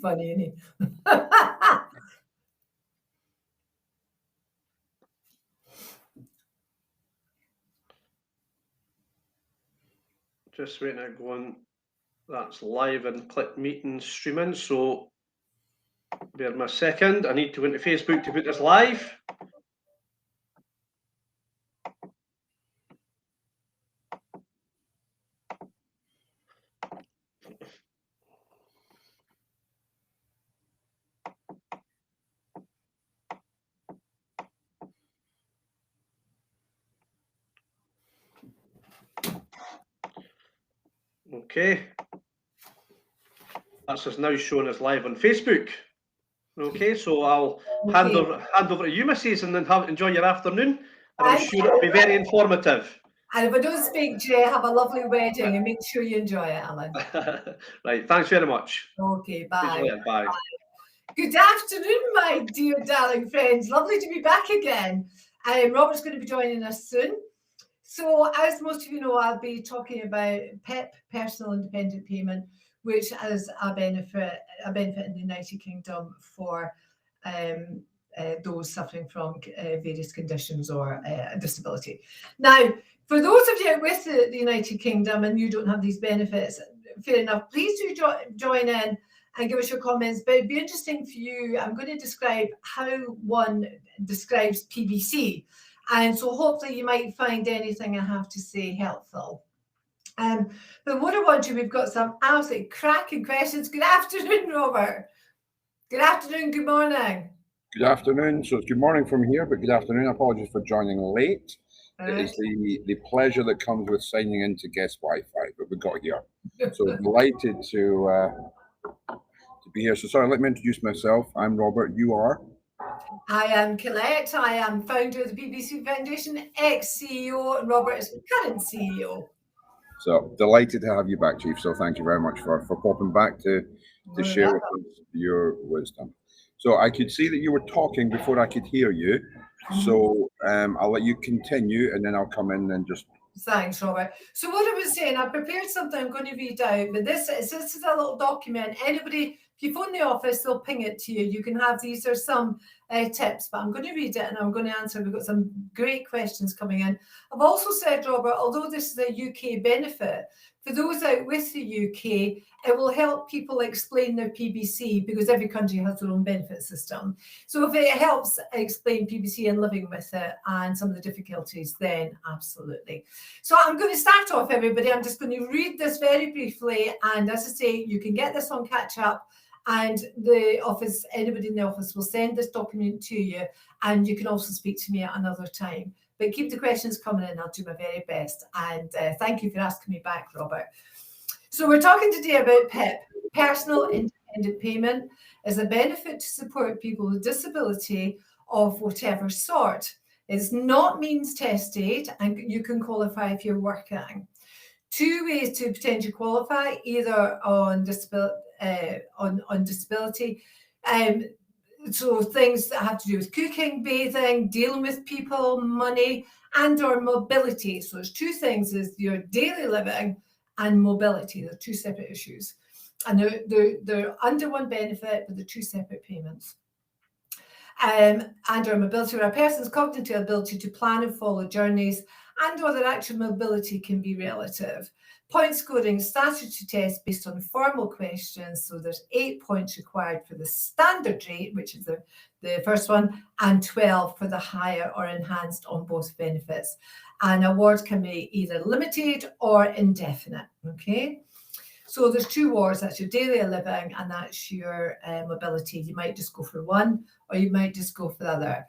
funny, isn't he? Just waiting to go on. That's live and click meeting streaming. So bear with me a second. I need to go into Facebook to put this live. Okay. That's us now showing us live on Facebook. Okay, so I'll hand over to you, Mrs., and then enjoy your afternoon. And I'm sure it'll be very informative. And if I don't speak to you, have a lovely wedding and make sure you enjoy it, Alan. Right, thanks very much. Okay, bye. Bye. Good afternoon, my dear darling friends. Lovely to be back again. Robert's going to be joining us soon. So, as most of you know, I'll be talking about PIP, Personal Independent Payment, which has a benefit in the United Kingdom for those suffering from various conditions or a disability. Now, for those of you with the United Kingdom and you don't have these benefits, fair enough, please do join in and give us your comments. But it'd be interesting for you. I'm going to describe how one describes PBC. And so hopefully you might find anything I have to say helpful. But what I want to, we've got some absolutely cracking questions. Good afternoon, Robert. Good afternoon, good morning. Good afternoon. So it's good morning from here, but good afternoon. Apologies for joining late. It is the pleasure that comes with signing into guest Wi-Fi that we got here. So delighted to be here. So sorry, let me introduce myself. I'm Robert. You are? I am Collette. I am founder of the PBC Foundation, ex-CEO, and Robert is current CEO. So delighted to have you back, Chief. So thank you very much for popping back to share with us your wisdom. So I could see that you were talking before I could hear you. So I'll let you continue and then I'll come in and just... Thanks, Robert. So what I was saying, I prepared something I'm going to read out, but this is a little document. Anybody, if you phone the office, they'll ping it to you. You can have, these are some tips, but I'm going to read it and I'm going to answer. We've got some great questions coming in. I've also said, Robert, although this is a UK benefit, for those out with the UK, it will help people explain their PBC because every country has their own benefit system. So if it helps explain PBC and living with it and some of the difficulties, then absolutely. So I'm going to start off, everybody. I'm just going to read this very briefly. And as I say, you can get this on Catch Up. And the office, anybody in the office will send this document to you. And you can also speak to me at another time. But keep the questions coming in. I'll do my very best. And thank you for asking me back, Robert. So we're talking today about PIP, Personal Independent Payment, as a benefit to support people with disability of whatever sort. It's not means tested, and you can qualify if you're working. Two ways to potentially qualify, either on disability. So things that have to do with cooking, bathing, dealing with people, money, and or mobility. So there's two things: is your daily living and mobility. They're two separate issues, and they're under one benefit, but they're two separate payments. And or mobility, where a person's cognitive ability to plan and follow journeys, and or their actual mobility can be relative. Point scoring statutory test based on formal questions. So there's 8 points required for the standard rate, which is the first one, and 12 for the higher or enhanced on both benefits. And awards can be either limited or indefinite. Okay. So there's two awards. That's your daily living and that's your mobility. You might just go for one or you might just go for the other.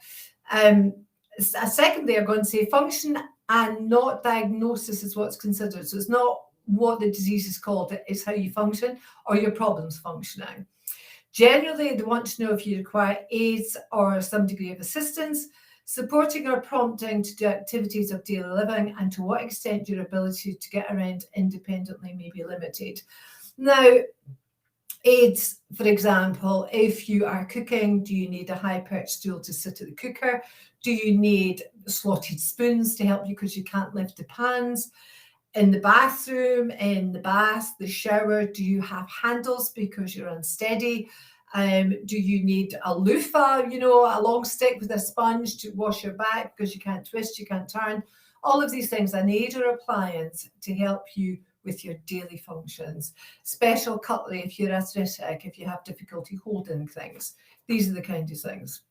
Secondly, I'm going to say function and not diagnosis is what's considered. So it's not what the disease is called, it's how you function or your problems functioning. Generally, they want to know if you require aids or some degree of assistance, supporting or prompting to do activities of daily living, and to what extent your ability to get around independently may be limited. Now, aids, for example, if you are cooking, do you need a high-perched stool to sit at the cooker? Do you need slotted spoons to help you because you can't lift the pans? in the bathroom, in the bath, the shower, do you have handles because you're unsteady? Do you need a loofah, you know, a long stick with a sponge to wash your back because you can't twist, you can't turn? All of these things, an aid or appliance to help you with your daily functions. Special cutlery if you're arthritic, if you have difficulty holding things. These are the kind of things.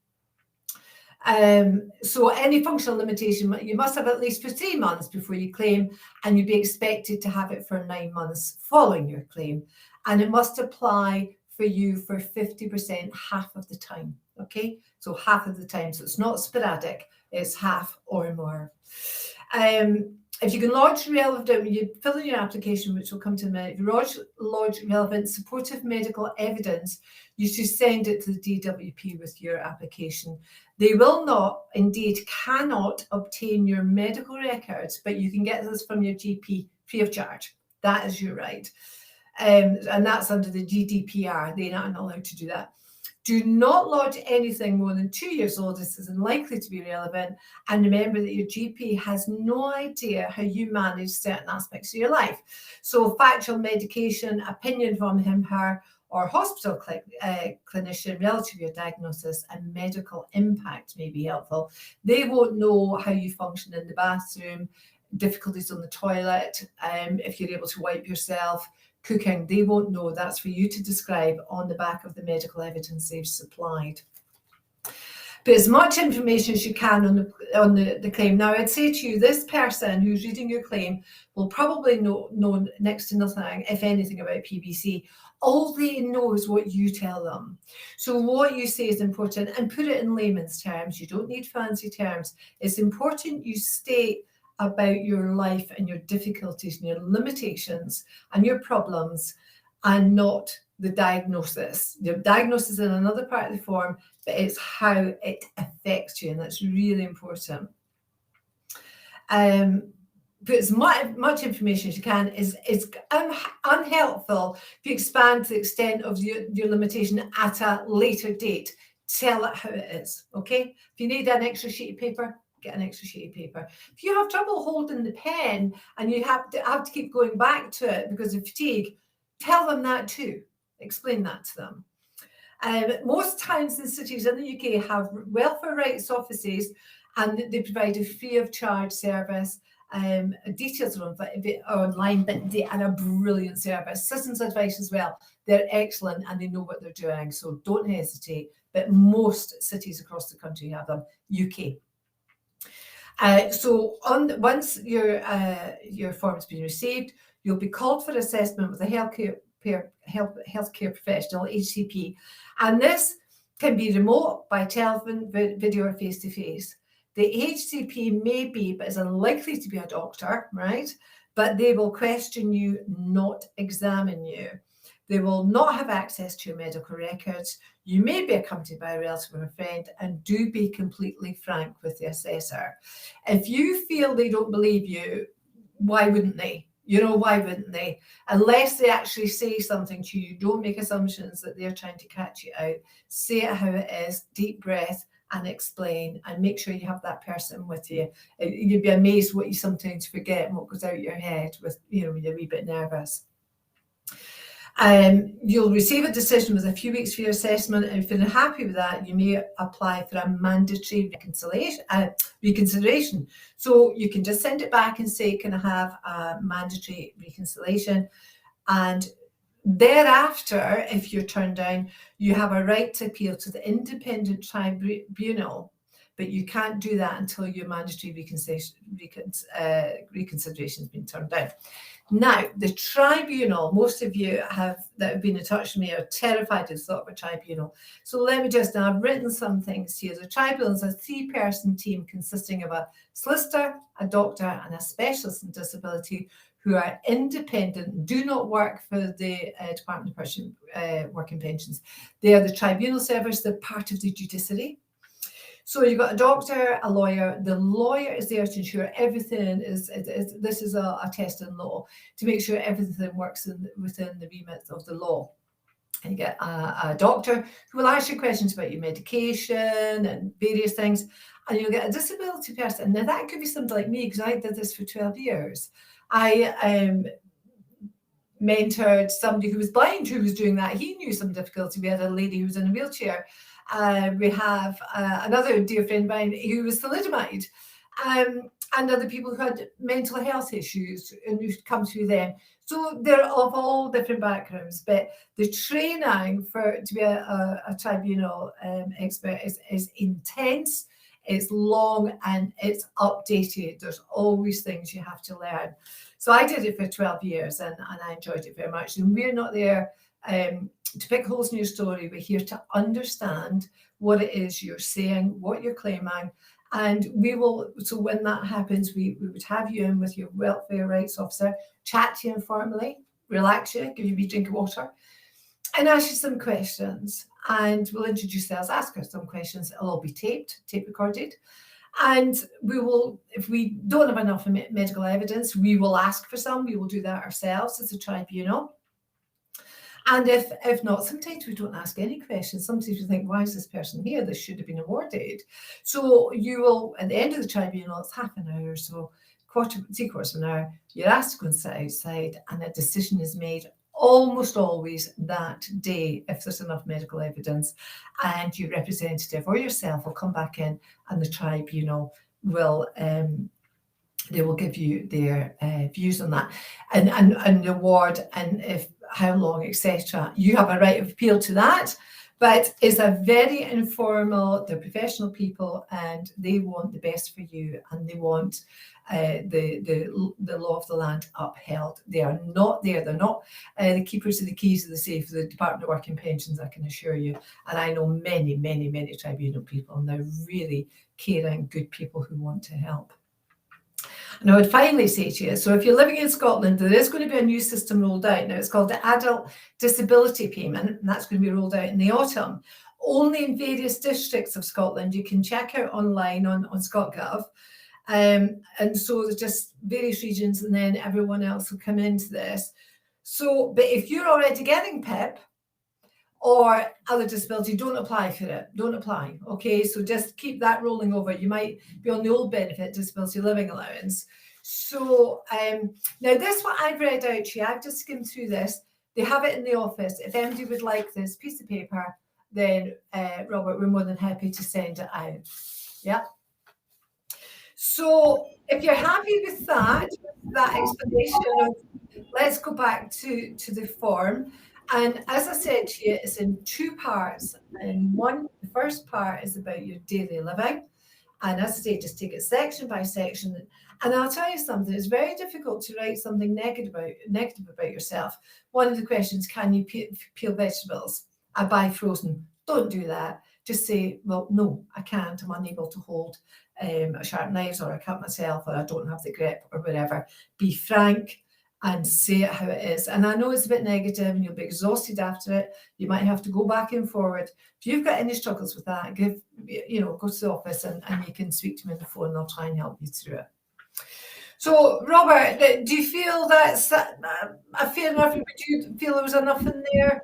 So any functional limitation, you must have at least for 3 months before you claim, and you'd be expected to have it for 9 months following your claim. And it must apply for you for 50% half of the time, okay? So half of the time, so it's not sporadic, it's half or more. If you can lodge relevant, you fill in your application, which will come to a minute. If you lodge relevant supportive medical evidence, you should send it to the DWP with your application. They will not, indeed cannot obtain your medical records, but you can get this from your GP free of charge. That is your right. And that's under the GDPR. They're not allowed to do that. Do not lodge anything more than 2 years old. This is unlikely to be relevant. And remember that your GP has no idea how you manage certain aspects of your life. So factual medication, opinion from him, her, or hospital clinician relative to your diagnosis and medical impact may be helpful. They won't know how you function in the bathroom, difficulties on the toilet, if you're able to wipe yourself, cooking. They won't know. That's for you to describe on the back of the medical evidence they've supplied. But as much information as you can on the claim. Now, I'd say to you, this person who's reading your claim will probably know next to nothing, if anything, about PBC. All they know is what you tell them. So what you say is important, and put it in layman's terms. You don't need fancy terms. It's important you state about your life and your difficulties and your limitations and your problems, and not the diagnosis. The diagnosis is in another part of the form, but it's how it affects you, and that's really important. But as much information as you can is unhelpful if you expand to the extent of your limitation at a later date. Tell it how it is, okay? If you need an extra sheet of paper, get an extra sheet of paper. If you have trouble holding the pen and you have to keep going back to it because of fatigue, tell them that too. Explain that to them. Most towns and cities in the UK have welfare rights offices, and they provide a free of charge service. Details are online, but they are a brilliant service. Citizens' advice as well. They're excellent and they know what they're doing, so don't hesitate. But most cities across the country have them. UK. Once your form has been received, you'll be called for assessment with a healthcare professional, HCP, and this can be remote, by telephone, video, or face-to-face. The HCP may be, but is unlikely to be a doctor, right? But they will question you, not examine you. They will not have access to your medical records. You may be accompanied by a relative or a friend, and do be completely frank with the assessor. If you feel they don't believe you, why wouldn't they? You know, why wouldn't they? Unless they actually say something to you, don't make assumptions that they're trying to catch you out. Say it how it is, deep breath, and explain, and make sure you have that person with you. You'd be amazed what you sometimes forget and what goes out your head with, when you're a wee bit nervous. You'll receive a decision with a few weeks for your assessment, and if you're happy with that, you may apply for a mandatory reconsideration. So you can just send it back and say, can I have a mandatory reconciliation? And thereafter, if you're turned down, you have a right to appeal to the independent tribunal, but you can't do that until your mandatory reconsideration has been turned down. Now, the tribunal, most of you that have been in touch with me are terrified of the thought of a tribunal. So let me just, now I've written some things here. The tribunal is a 3-person team consisting of a solicitor, a doctor, and a specialist in disability who are independent, do not work for the Department of Work and Pensions. They are the tribunal service, they're part of the judiciary. So you've got a doctor, a lawyer. The lawyer is there to ensure everything this is a test in law, to make sure everything works within the remit of the law. And you get a doctor who will ask you questions about your medication and various things. And you'll get a disability person. Now that could be somebody like me, because I did this for 12 years. I mentored somebody who was blind who was doing that. He knew some difficulty. We had a lady who was in a wheelchair. We have another dear friend of mine who was thalidomide, and other people who had mental health issues and who'd come through them. So they're of all different backgrounds, but the training to be a tribunal expert is intense, it's long, and it's updated. There's always things you have to learn. So I did it for 12 years and I enjoyed it very much. And we're not there to pick holes in your story. We're here to understand what it is you're saying, what you're claiming. And we will, so when that happens, we would have you in with your welfare rights officer, chat to you informally, relax you, give you a wee drink of water, and ask you some questions. And we'll introduce ourselves, ask us some questions. It'll all be tape recorded. And we will, if we don't have enough medical evidence, we will ask for some. We will do that ourselves as a tribunal. And if not, sometimes we don't ask any questions. Sometimes we think, why is this person here? This should have been awarded. So you will, at the end of the tribunal, it's half an hour, so three-quarters of an hour, you're asked to go and sit outside, and a decision is made almost always that day if there's enough medical evidence, and your representative or yourself will come back in, and the tribunal will they will give you their views on that and the award, and if how long, etc. You have a right of appeal to that, but it's a very informal, they're professional people, and they want the best for you, and they want the law of the land upheld. They are not there, they're not the keepers of the keys of the safe of the Department of Work and Pensions, I can assure you. And I know many, many, many tribunal people, and they're really caring, good people who want to help. And I would finally say to you, so if you're living in Scotland, there is going to be a new system rolled out. Now, it's called the Adult Disability Payment, and that's going to be rolled out in the autumn. Only in various districts of Scotland. You can check out online on ScotGov. And so there's just various regions, and then everyone else will come into this. So, but if you're already getting PIP or other disability, don't apply for it. Don't apply. Okay, so just keep that rolling over. You might be on the old benefit, disability living allowance. So now this what I've read out to you, I've just skimmed through this. They have it in the office. If anybody would like this piece of paper, then Robert, we're more than happy to send it out. Yeah. So if you're happy with that explanation of, let's go back to the form. And as I said to you, it's in two parts. And the first part is about your daily living. And as I say, just take it section by section. And I'll tell you something, it's very difficult to write something negative about yourself. One of the questions, can you peel vegetables? I buy frozen. Don't do that. Just say, well, no, I can't. I'm unable to hold a sharp knife, or I cut myself, or I don't have the grip, or whatever. Be frank and say it how it is. And I know it's a bit negative and you'll be exhausted after it. You might have to go back and forward. If you've got any struggles with that, go to the office and you can speak to me on the phone and I'll try and help you through it. So, Robert, do you feel that's a fair enough? Would you feel there was enough in there?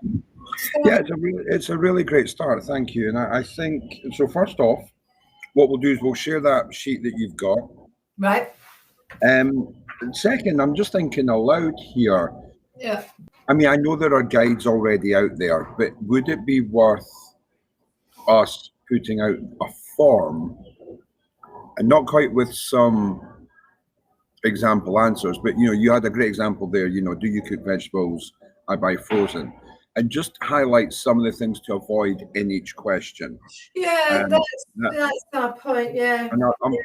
Yeah, it's a really great start. Thank you. And I think, so first off, what we'll do is we'll share that sheet that you've got. Right. Second, I'm just thinking aloud here. Yeah. I mean, I know there are guides already out there, but would it be worth us putting out a form, and not quite with some example answers, but you had a great example there, do you cook vegetables? I buy frozen. And just highlight some of the things to avoid in each question. Yeah, that's my point, yeah. And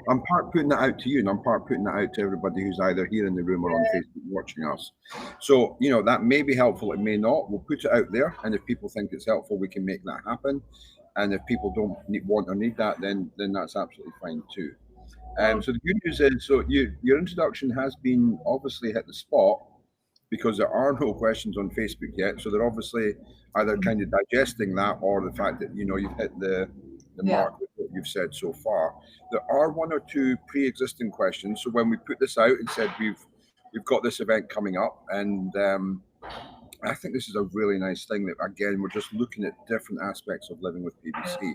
I'm part putting that out to you, and I'm part putting that out to everybody who's either here in the room or on Facebook watching us. So, that may be helpful, it may not. We'll put it out there, and if people think it's helpful, we can make that happen. And if people don't want or need that, then that's absolutely fine too. So the good news is, so your introduction has been obviously hit the spot, because there are no questions on Facebook yet. So they're obviously either kind of digesting that, or the fact that, you've hit the mark with what you've said so far. There are one or two pre-existing questions. So when we put this out and said we've got this event coming up, and I think this is a really nice thing that, again, we're just looking at different aspects of living with PBC.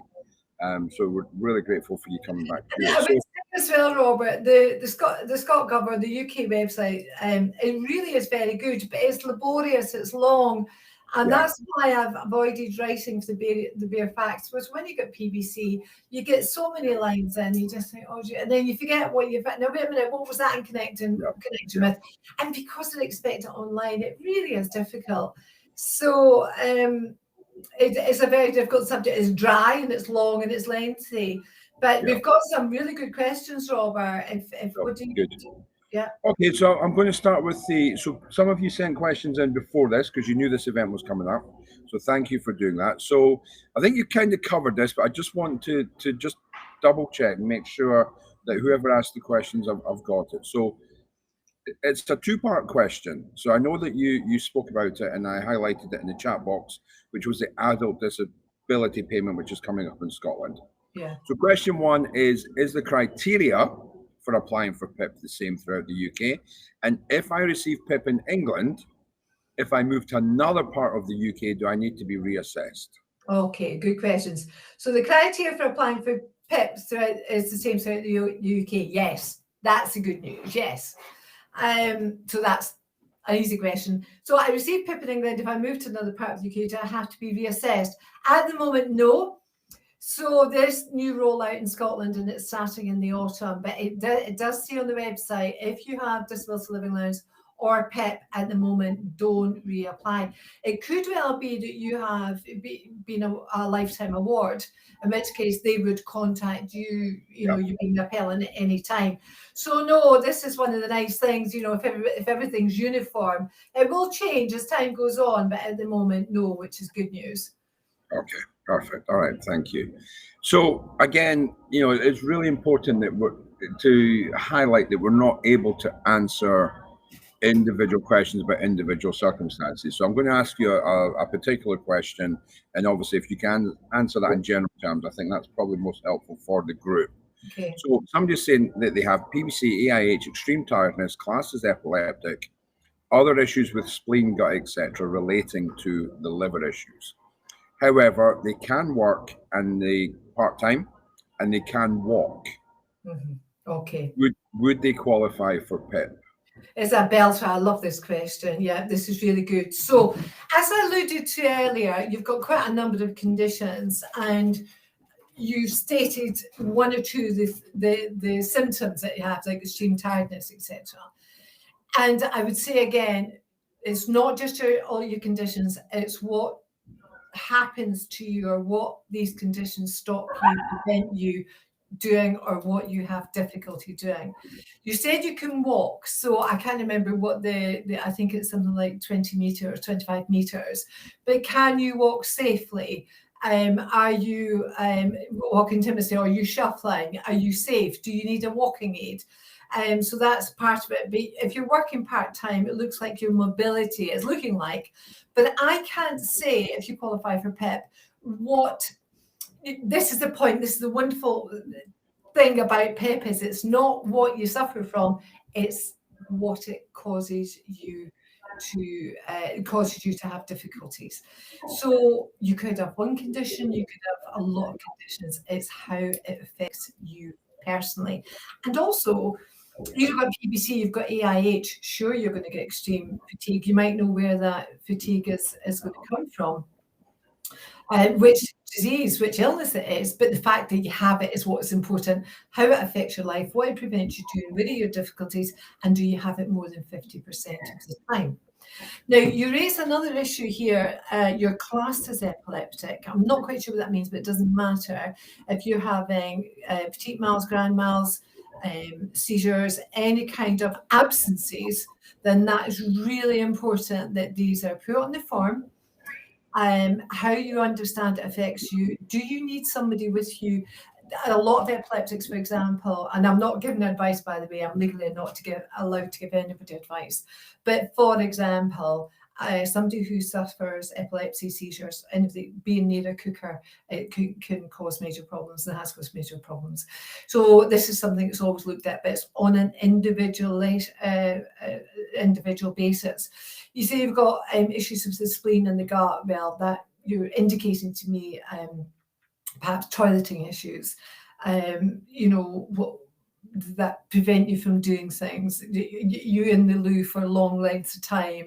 So we're really grateful for you coming back. as well, Robert, the Scott Governor, the UK website, it really is very good, but it's laborious, it's long, and that's why I've avoided writing for the bare facts. Was when you get PBC, you get so many lines in, you just think, oh, and then you forget what you've. Now wait a minute, what was that in connection with? And because they expect it online, it really is difficult. So it's a very difficult subject. It's dry and it's long and it's lengthy. But we've got some really good questions, Robert. What do you good. Yeah. Okay, so I'm going to start with so some of you sent questions in before this because you knew this event was coming up. So thank you for doing that. So I think you kind of covered this, but I just want to just double check and make sure that whoever asked the questions, I've got it. So it's a two-part question. So I know that you spoke about it and I highlighted it in the chat box, which was the adult disability payment, which is coming up in Scotland. Yeah. So question one is the criteria for applying for PIP the same throughout the UK? And if I receive PIP in England, if I move to another part of the UK, do I need to be reassessed? Okay, good questions. So the criteria for applying for PIP is the same throughout the UK. Yes, that's the good news. Yes. So that's an easy question. So I received PIP in England. If I move to another part of the UK, do I have to be reassessed? At the moment, no. So there's new rollout in Scotland and it's starting in the autumn, but it does say on the website, if you have disability living allowance or PIP at the moment, don't reapply. It could well be that you have been a lifetime award, in which case they would contact you, you know, you being appellant at any time. So no, this is one of the nice things, you know, if everything's uniform, it will change as time goes on, but at the moment, no, which is good news. Okay, perfect. All right, thank you. So again, you know, it's really important that to highlight that we're not able to answer individual questions about individual circumstances. So I'm going to ask you a particular question, and obviously if you can answer that in general terms, I think that's probably most helpful for the group. Okay. So somebody's saying that they have PBC, AIH, extreme tiredness, classed as epileptic, other issues with spleen, gut, etc., relating to the liver issues. However, they can work and they part-time and they can walk. Mm-hmm. Okay. Would they qualify for PIP? It's a belter. I love this question. Yeah, this is really good. So as I alluded to earlier, you've got quite a number of conditions and you stated one or two of the symptoms that you have, like extreme tiredness, etc. And I would say again, it's not just all your conditions, it's what happens to you or what these conditions stop you, prevent you doing, or what you have difficulty doing. You said you can walk, so I can't remember what I think it's something like 20 meters, 25 meters, but can you walk safely? Are you walking timidly? Are you shuffling? Are you safe? Do you need a walking aid? So that's part of it. But if you're working part-time, it looks like your mobility is looking like, but I can't say if you qualify for PIP this is the point, this is the wonderful thing about PIP is it's not what you suffer from, it's what it causes you to have difficulties. So you could have one condition, you could have a lot of conditions. It's how it affects you personally. And also, you've got PBC, you've got AIH, sure you're going to get extreme fatigue. You might know where that fatigue is going to come from. Which disease, which illness it is, but the fact that you have it is what is important, how it affects your life, what it prevents you doing, what are your difficulties, and do you have it more than 50% of the time? Now, you raise another issue here, you're classed as epileptic. I'm not quite sure what that means, but it doesn't matter. If you're having petit mals, grand mals, seizures, any kind of absences, then that is really important that these are put on the form. How you understand it affects you. Do you need somebody with you? A lot of epileptics, for example, and I'm not giving advice, by the way, I'm legally not allowed to give anybody advice. But for example, somebody who suffers epilepsy, seizures, anything, being near a cooker, it can cause major problems and has caused major problems. So this is something that's always looked at, but it's on an individual basis. You say you've got issues with the spleen and the gut, well, that you're indicating to me perhaps toileting issues. You know, that prevent you from doing things. You're in the loo for long lengths of time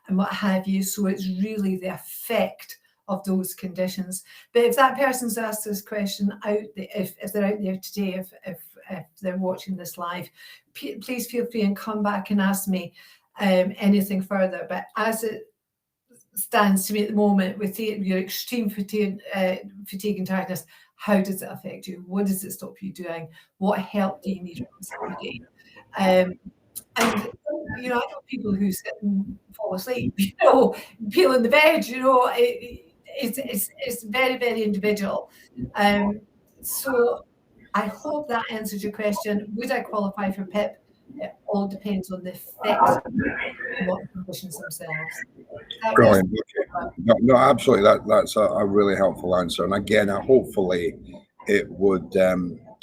and what have you. So it's really the effect of those conditions. But if that person's asked this question if they're out there today, if they're watching this live, please feel free and come back and ask me anything further. But as it stands to me at the moment with your extreme fatigue and tiredness, how does it affect you? What does it stop you doing? What help do you need from somebody? And I know people who sit and fall asleep, peel in the bed, it's very, very individual. So I hope that answers your question. Would I qualify for PIP? It all depends on the effects and what the conditions themselves. Brilliant. No, absolutely. That's a really helpful answer. And again, hopefully it would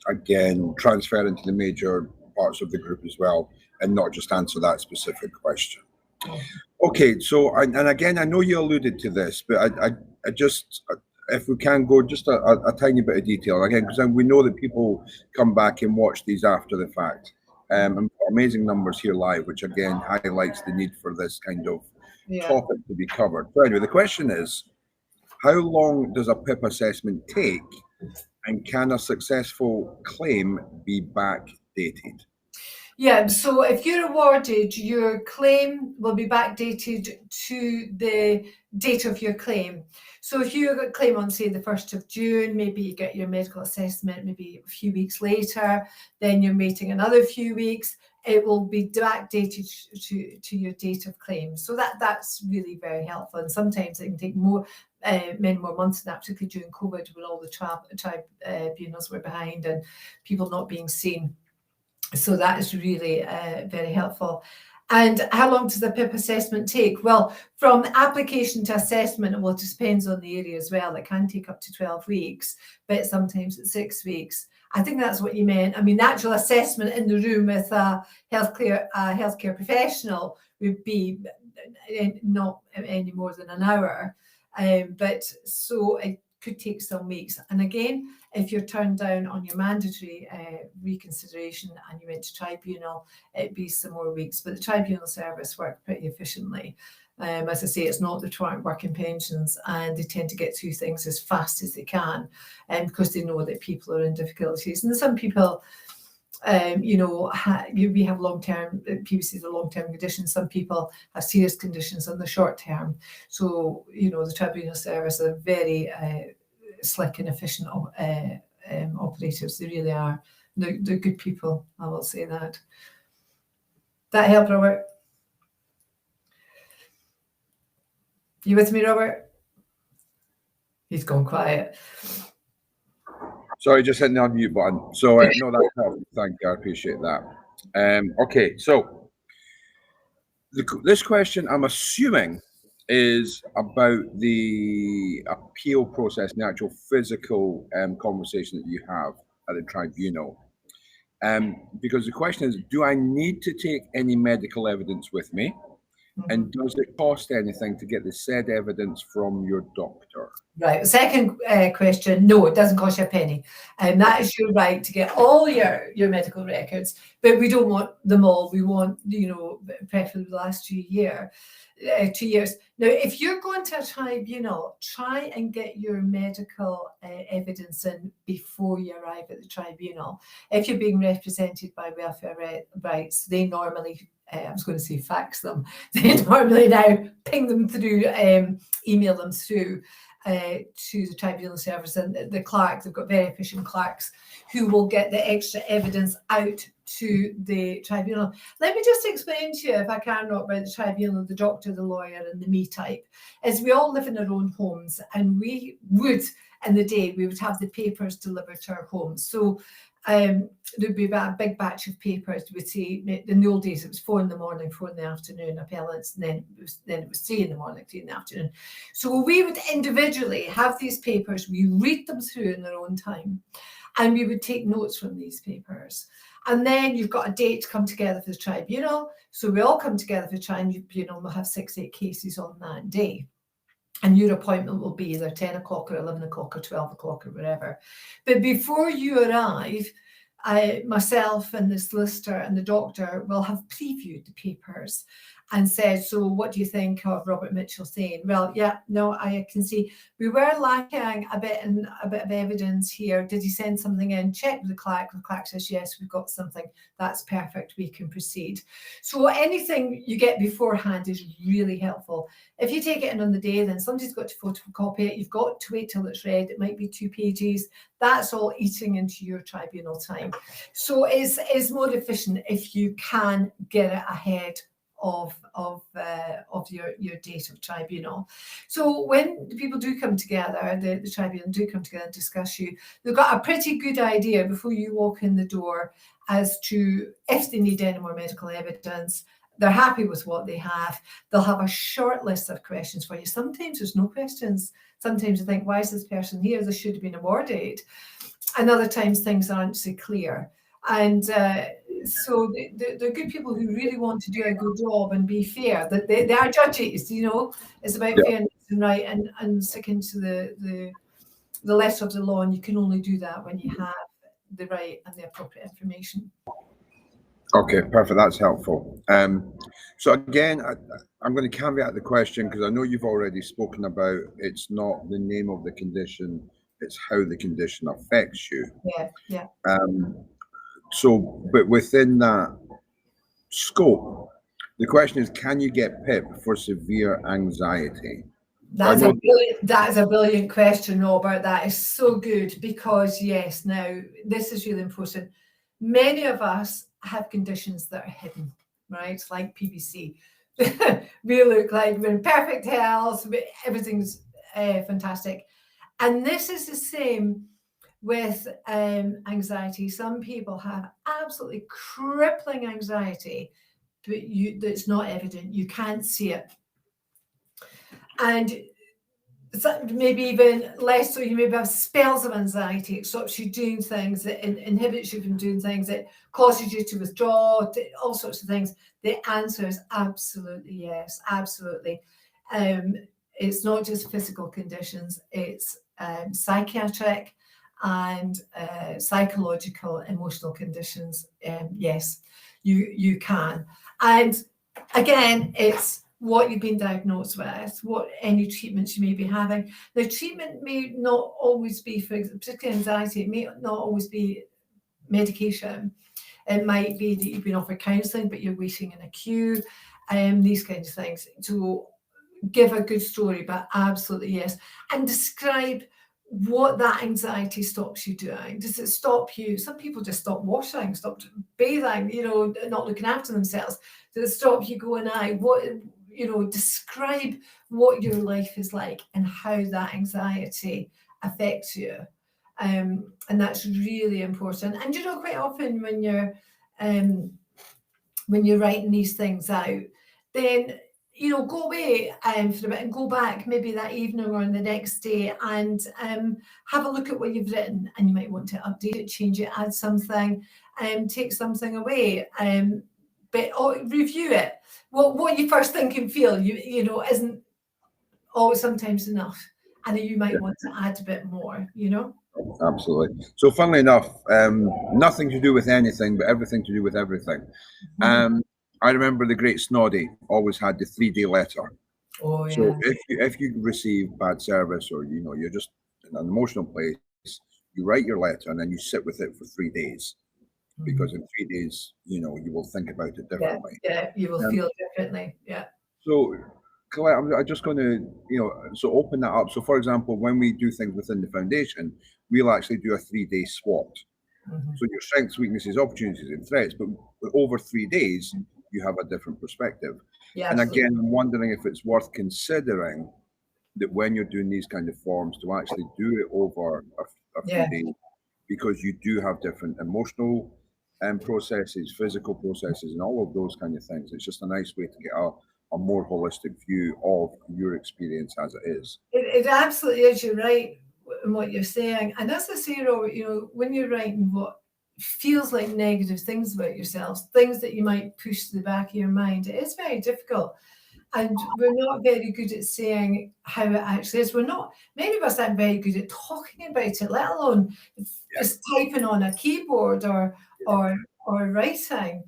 again transfer into the major parts of the group as well, and not just answer that specific question. Okay, so and again, I know you alluded to this, but I just, if we can go just a tiny bit of detail again, because we know that people come back and watch these after the fact. Amazing numbers here live, which again highlights the need for this kind of topic to be covered. So anyway, the question is, how long does a PIP assessment take, and can a successful claim be backdated? Yeah, so if you're awarded, your claim will be backdated to the date of your claim. So if you got a claim on, say, the 1st of June, maybe you get your medical assessment maybe a few weeks later, then you're waiting another few weeks, it will be backdated to your date of claim. So that's really very helpful. And sometimes it can take many more months than that, particularly during COVID, when all the tribunals were behind and people not being seen. So that is really very helpful. And how long does the PIP assessment take? Well, from application to assessment, well, it depends on the area as well. It can take up to 12 weeks, but sometimes it's 6 weeks. I think that's what you meant. I mean, the actual assessment in the room with a healthcare professional would be not any more than an hour. But so it could take some weeks. And again, if you're turned down on your mandatory reconsideration and you went to tribunal, it'd be some more weeks. But the tribunal service work pretty efficiently. As I say, it's not the working pensions, and they tend to get through things as fast as they can, because they know that people are in difficulties. And some people, we have long-term, PBC is a long-term condition. Some people have serious conditions on the short term. So, the tribunal service are very slick and efficient operators. They really are. They're good people, I will say that. That help, Robert? You with me, Robert? He's gone quiet. Sorry, just hitting the unmute button. So no, that's helpful. Thank you. I appreciate that. Okay, so this question, I'm assuming, is about the appeal process and the actual physical conversation that you have at the tribunal. Because the question is, do I need to take any medical evidence with me? And does it cost anything to get the said evidence from your doctor? Right. Second question, no, it doesn't cost you a penny. And that is your right to get all your medical records, but we don't want them all. We want, preferably the last 2 years. Now, if you're going to a tribunal, try and get your medical evidence in before you arrive at the tribunal. If you're being represented by welfare rights, they normally, I was going to say fax them, they normally now ping them through, email them through to the tribunal service, and the clerk, they've got very efficient clerks who will get the extra evidence out to the tribunal. Let me just explain to you, if I can, Robert, the tribunal, the doctor, the lawyer, and the me type, is we all live in our own homes, and we would, in the day, we would have the papers delivered to our homes. So there'd be a big batch of papers. We'd say, in the old days, it was 4 in the morning, 4 in the afternoon, appellants, and then it was 3 in the morning, 3 in the afternoon. So we would individually have these papers, we read them through in our own time, and we would take notes from these papers. And then you've got a date to come together for the tribunal. So we all come together for the tribunal, we'll have 6-8 cases on that day. And your appointment will be either 10 o'clock or 11 o'clock or 12 o'clock or whatever. But before you arrive, myself and the solicitor and the doctor will have previewed the papers and said, so what do you think of Robert Mitchell-Thain? Well, yeah, no, I can see we were lacking a bit of evidence here. Did he send something in? Check with the clerk. The clerk says, yes, we've got something. That's perfect. We can proceed. So anything you get beforehand is really helpful. If you take it in on the day, then somebody's got to photocopy it. You've got to wait till it's read. It might be 2 pages. That's all eating into your tribunal time. So it's more efficient if you can get it ahead of your date of tribunal. So when the people do come together, the tribunal do come together and discuss you, they've got a pretty good idea before you walk in the door as to if they need any more medical evidence. They're happy with what they have. They'll have a short list of questions for you. Sometimes there's no questions. Sometimes you think, why is this person here? This should have been awarded. And other times things aren't so clear. And so they're good people who really want to do a good job and be fair. That they are judges, you know. It's about fairness and right and sticking to the letter of the law. And you can only do that when you have the right and the appropriate information. Okay, perfect. That's helpful. So again, I'm going to caveat the question because I know you've already spoken about it's not the name of the condition, it's how the condition affects you. Yeah. So, but within that scope, the question is, can you get PIP for severe anxiety? That is a brilliant question, Robert. That is so good because, yes, now this is really important. Many of us have conditions that are hidden, right? Like PBC. We look like we're in perfect health, everything's fantastic. And this is the same with anxiety. Some people have absolutely crippling anxiety, but that's not evident. You can't see it. And maybe even less so, you maybe have spells of anxiety. It stops you doing things, that inhibits you from doing things, that causes you to withdraw, all sorts of things. The answer is absolutely yes, absolutely. It's not just physical conditions, it's psychiatric and psychological, emotional conditions. Yes, you can. And again, it's what you've been diagnosed with, what any treatments you may be having. The treatment may not always be, for particularly anxiety, it may not always be medication. It might be that you've been offered counselling, but you're waiting in a queue, these kinds of things. To give a good story, but absolutely yes. And describe what that anxiety stops you doing. Does it stop you? Some people just stop washing, stop bathing, you know, not looking after themselves. Does it stop you going out? What, you know, describe what your life is like and how that anxiety affects you. And that's really important. And, you know, quite often when you're writing these things out, then, you know, go away for a bit and go back maybe that evening or the next day and have a look at what you've written. And you might want to update it, change it, add something, take something away, but review it. What you first think and feel, you know, isn't always sometimes enough. And you might want to add a bit more, you know. Absolutely. So funnily enough, nothing to do with anything, but everything to do with everything. I remember the great Snoddy always had the 3-day letter. Oh, yeah. So if you receive bad service or, you know, you're just in an emotional place, you write your letter and then you sit with it for 3 days. Because in 3 days, you know, you will think about it differently. Yeah, you will feel differently. Yeah. So, Collette, I'm just going to, you know, so open that up. So, for example, when we do things within the foundation, we'll actually do a 3-day SWOT. So your strengths, weaknesses, opportunities, and threats. But over 3 days, you have a different perspective. Yeah, and absolutely. again, I'm wondering if it's worth considering that when you're doing these kind of forms to actually do it over a few days, because you do have different emotional processes, physical processes, and all of those kind of things. It's just a nice way to get a more holistic view of your experience as it is. It absolutely is. You're right in what you're saying. And as I say, Robert, you know, when you're writing what feels like negative things about yourselves, things that you might push to the back of your mind, it is very difficult. And we're not very good at saying how it actually is. Many of us aren't very good at talking about it, let alone just typing on a keyboard or writing.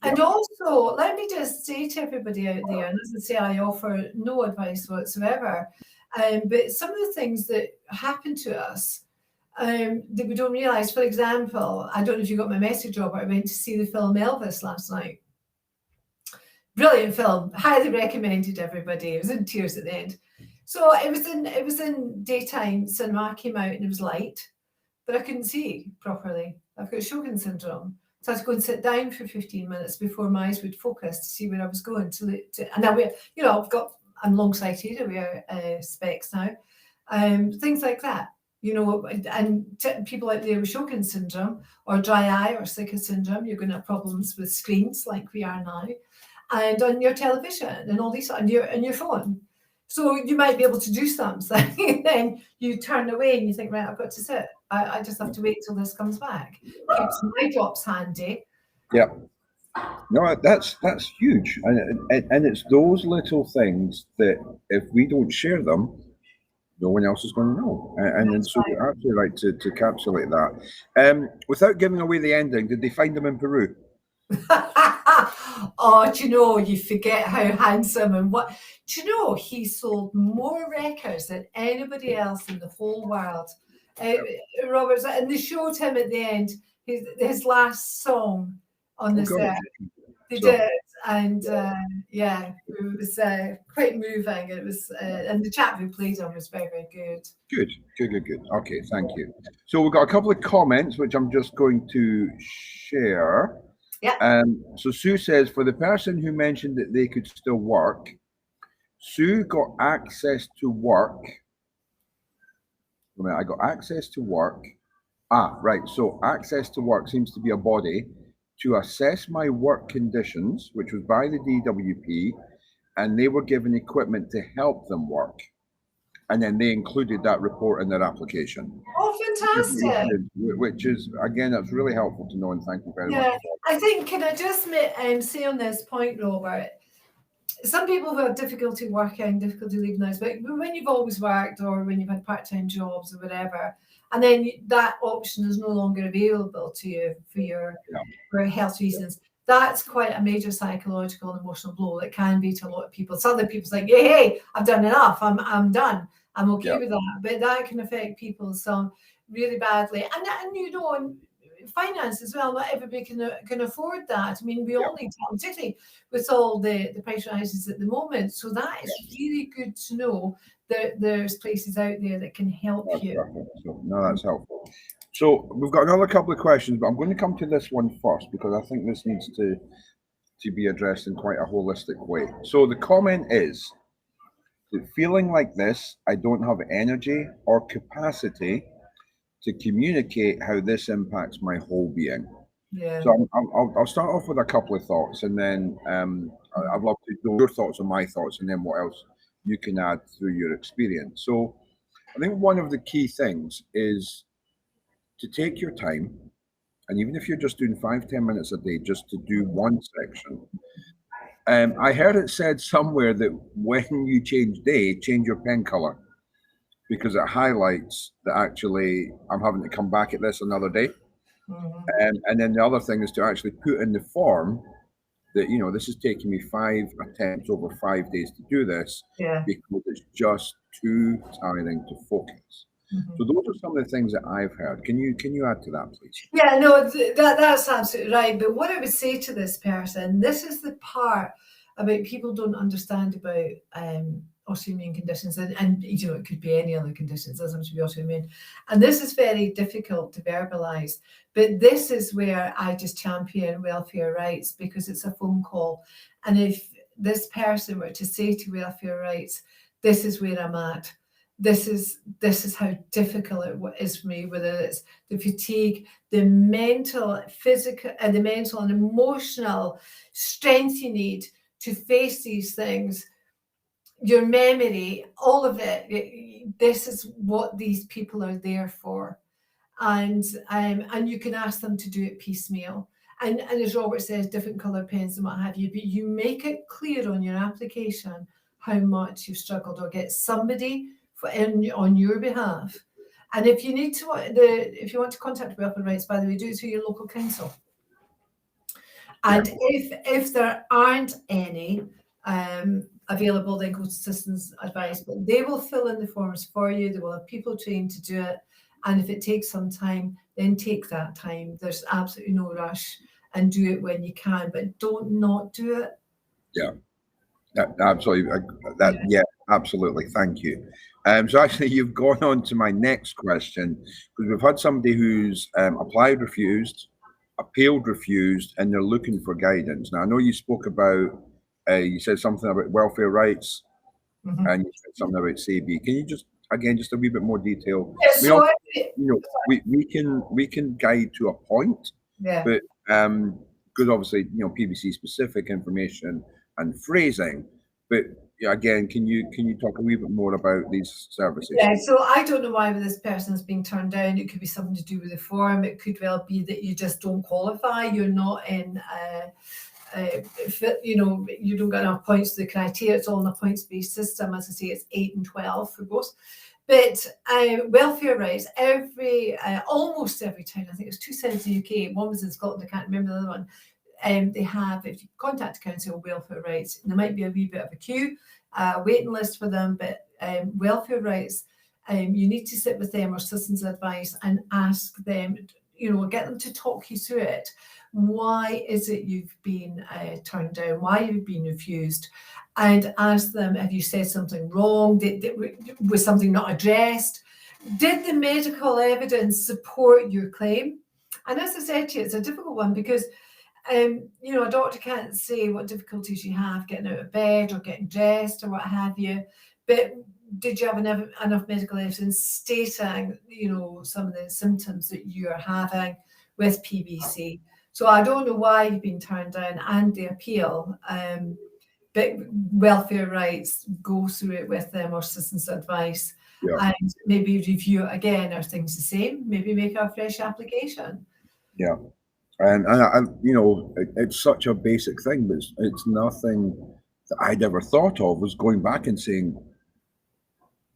And also, let me just say to everybody out there, and as I say, I offer no advice whatsoever, but some of the things that happen to us that we don't realise. For example, I don't know if you got my message, Robert, I went to see the film Elvis last night. Brilliant film, highly recommended, everybody. It was in tears at the end. So it was in daytime cinema, came out and it was light, but I couldn't see properly. I've got Sjogren's syndrome. So I had to go and sit down for 15 minutes before my eyes would focus to see where I was going and I wear, I'm long-sighted, I wear specs now. Things like that, and people out there with Sjogren's syndrome or dry eye or Sika syndrome, you're going to have problems with screens like we are now, and on your television and all these, on your phone. So you might be able to do something, and then you turn away and you think, right, I've got to sit. I just have to wait till this comes back. Keeps my drops handy. Yeah. No, that's huge, and it's those little things that if we don't share them, no one else is going to know. And so you're absolutely right to encapsulate that. Without giving away the ending, did they find them in Peru? Oh, do you know, you forget how handsome and what. Do you know, he sold more records than anybody else in the whole world. Robert, and they showed him at the end his last song on the set. They did, and it was quite moving. It was, and the chap who played him was very, very good. Good. Okay, thank you. So we've got a couple of comments which I'm just going to share. Yeah. So Sue says, for the person who mentioned that they could still work, Sue got access to work. I got access to work. Right. So access to work seems to be a body to assess my work conditions, which was by the DWP, and they were given equipment to help them work. And then they included that report in their application. Oh, fantastic. Which is, again, that's really helpful to know, and thank you very much. I think, can I just say on this point, Robert, some people who have difficulty working, difficulty leaving the house, but when you've always worked or when you've had part-time jobs or whatever, and then that option is no longer available to you for health reasons, that's quite a major psychological and emotional blow that can be to a lot of people. Some other people's like, hey, I've done enough, I'm done, I'm okay with that. But that can affect people some really badly. And finance as well, not everybody can afford that. I mean, we all need to, particularly with all the price rises at the moment. So that is really good to know that there's places out there that can help you. So, no, that's helpful. So we've got another couple of questions, but I'm going to come to this one first because I think this needs to be addressed in quite a holistic way. So the comment is, feeling like this, I don't have energy or capacity to communicate how this impacts my whole being. Yeah. So I'll start off with a couple of thoughts, and then I'd love to know your thoughts on my thoughts, and then what else you can add through your experience. So I think one of the key things is to take your time, and even if you're just doing 5-10 minutes a day, just to do one section. I heard it said somewhere that when you change day, change your pen color, because it highlights that actually I'm having to come back at this another day. Mm-hmm. And then the other thing is to actually put in the form that, this is taking me 5 attempts over 5 days to do this, because it's just too tiring to focus. Mm-hmm. So those are some of the things that I've heard. Can you add to that, please? Yeah, no, that's absolutely right. But what I would say to this person, this is the part about people don't understand about autoimmune conditions, and it could be any other conditions, it doesn't have to be autoimmune. And this is very difficult to verbalize, but this is where I just champion welfare rights, because it's a phone call. And if this person were to say to welfare rights, this is where I'm at, this is how difficult it is for me, whether it's the fatigue, the mental, physical, and the mental and emotional strength you need to face these things, your memory, all of it. This is what these people are there for, and you can ask them to do it piecemeal. And as Robert says, different coloured pens and what have you, but you make it clear on your application how much you've struggled, or get somebody on your behalf. And if you need to, if you want to contact Welfare Rights, by the way, do it through your local council. And if there aren't any available, then go to Citizens Advice. But they will fill in the forms for you. They will have people trained to do it. And if it takes some time, then take that time. There's absolutely no rush, and do it when you can, but don't not do it. Yeah, absolutely. Absolutely. Thank you. So actually, you've gone on to my next question, because we've had somebody who's applied, refused, appealed, refused, and they're looking for guidance. Now, I know you spoke about, you said something about welfare rights, and you said something about CB. Can you just, again, just a wee bit more detail? Yeah, we can guide to a point, but because obviously, PBC specific information and phrasing, but again, can you talk a wee bit more about these services? Yeah, so I don't know why this person is being turned down. It could be something to do with the form. It could well be that you just don't qualify. You're not in, you don't get enough points to the criteria. It's all in a points-based system. As I say, it's 8 and 12 for both. But welfare rights, almost every town, I think there's 2 centres in the UK, one was in Scotland, I can't remember the other one, they have, if you contact council, welfare rights, and there might be a wee bit of a queue, waiting list for them, but welfare rights, you need to sit with them or Citizens Advice and ask them, get them to talk you through it. Why is it you've been turned down? Why you've been refused? And ask them, have you said something wrong? Was something not addressed? Did the medical evidence support your claim? And as I said to you, it's a difficult one because, a doctor can't say what difficulties you have getting out of bed or getting dressed or what have you. But did you have enough medical evidence stating, some of the symptoms that you're having with PBC? So I don't know why you've been turned down and the appeal. But welfare rights, go through it with them or Citizens Advice, and maybe review it again. Are things the same? Maybe make a fresh application. Yeah, and it's such a basic thing, but it's nothing that I'd ever thought of was going back and saying,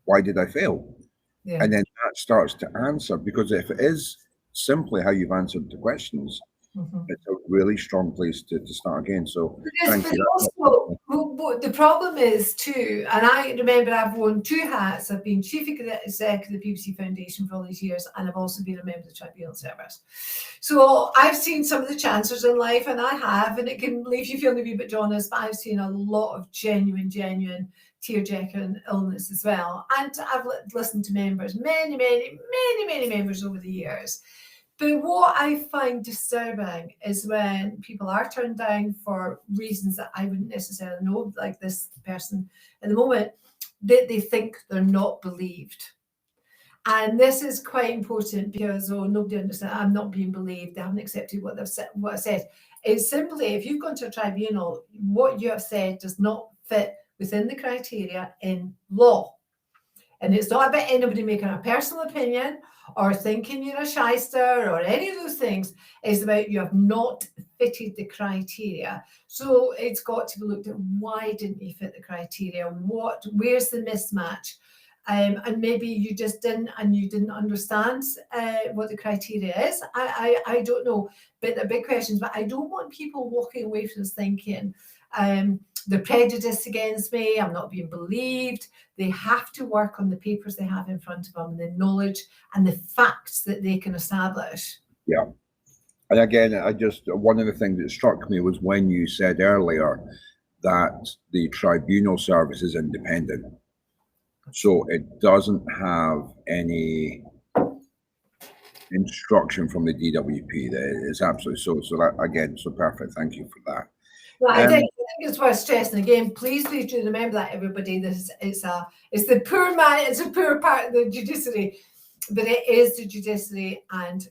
why did I fail? And then that starts to answer, because if it is simply how you've answered the questions, it's a really strong place to start again. So thank you. Also, the problem is too, and I remember I've worn 2 hats. I've been Chief Exec of the PBC Foundation for all these years, and I've also been a member of the Tribunal Service. So I've seen some of the chancellors in life, and it can leave you feeling a wee bit jaundiced, but I've seen a lot of genuine tear-jerking illness as well. And I've listened to members, many members over the years. But what I find disturbing is when people are turned down for reasons that I wouldn't necessarily know, like this person at the moment, that they think they're not believed. And this is quite important because, nobody understands, I'm not being believed, they haven't accepted what I said. It's simply, if you've gone to a tribunal, what you have said does not fit within the criteria in law. And it's not about anybody making a personal opinion or thinking you're a shyster or any of those things. It's about you have not fitted the criteria. So it's got to be looked at, why didn't you fit the criteria? Where's the mismatch? And maybe you just didn't, and you didn't understand what the criteria is. I don't know, but they're big questions. But I don't want people walking away from this thinking, the prejudice against me, I'm not being believed. They have to work on the papers they have in front of them, the knowledge and the facts that they can establish. Yeah. And again, one of the things that struck me was when you said earlier that the tribunal service is independent. So it doesn't have any instruction from the DWP. That is absolutely so that, again, so perfect. Thank you for that. Well, I think it's worth stressing again. Please do remember that, everybody. It's the poor man. It's a poor part of the judiciary, but it is the judiciary, and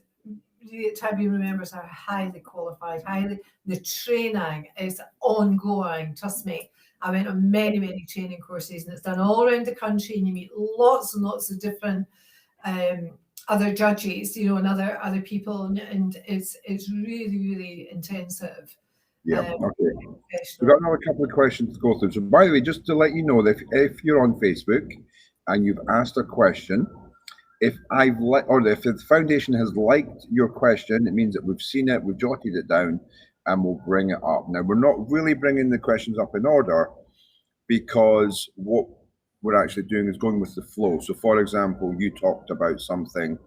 the tribunal members are highly qualified. The training is ongoing. Trust me. I went on many training courses, and it's done all around the country. And you meet lots and lots of different other judges, you know, and other people, and it's really intensive. Yeah. Okay. We've got another couple of questions to go through. So, by the way, just to let you know that if you're on Facebook and you've asked a question, if the foundation has liked your question, it means that we've seen it, we've jotted it down, and we'll bring it up. Now, we're not really bringing the questions up in order because what we're actually doing is going with the flow. So, for example, you talked about something,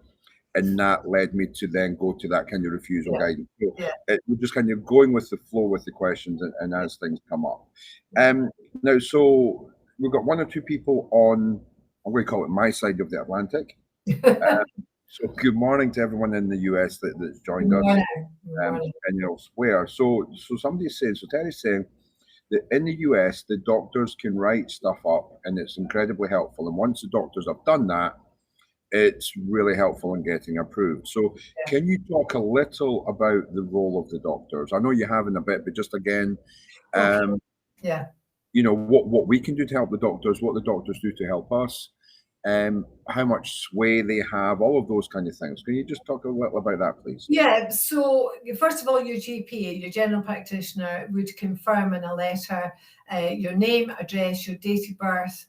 and that led me to then go to that kind of refusal guidance. So we're just kind of going with the flow with the questions and as things come up. Now, so we've got one or two people on, I'm going to call it my side of the Atlantic. So good morning to everyone in the US that's joined us and elsewhere. So somebody's saying, so Terry's saying that in the US, the doctors can write stuff up and it's incredibly helpful. And once the doctors have done that, it's really helpful in getting approved. So can you talk a little about the role of the doctors? I know you have in a bit, but just again, you know, what we can do to help the doctors, what the doctors do to help us, how much sway they have, all of those kind of things. Can you just talk a little about that, please? Yeah, so first of all, your GP, your general practitioner, would confirm in a letter your name, address, your date of birth,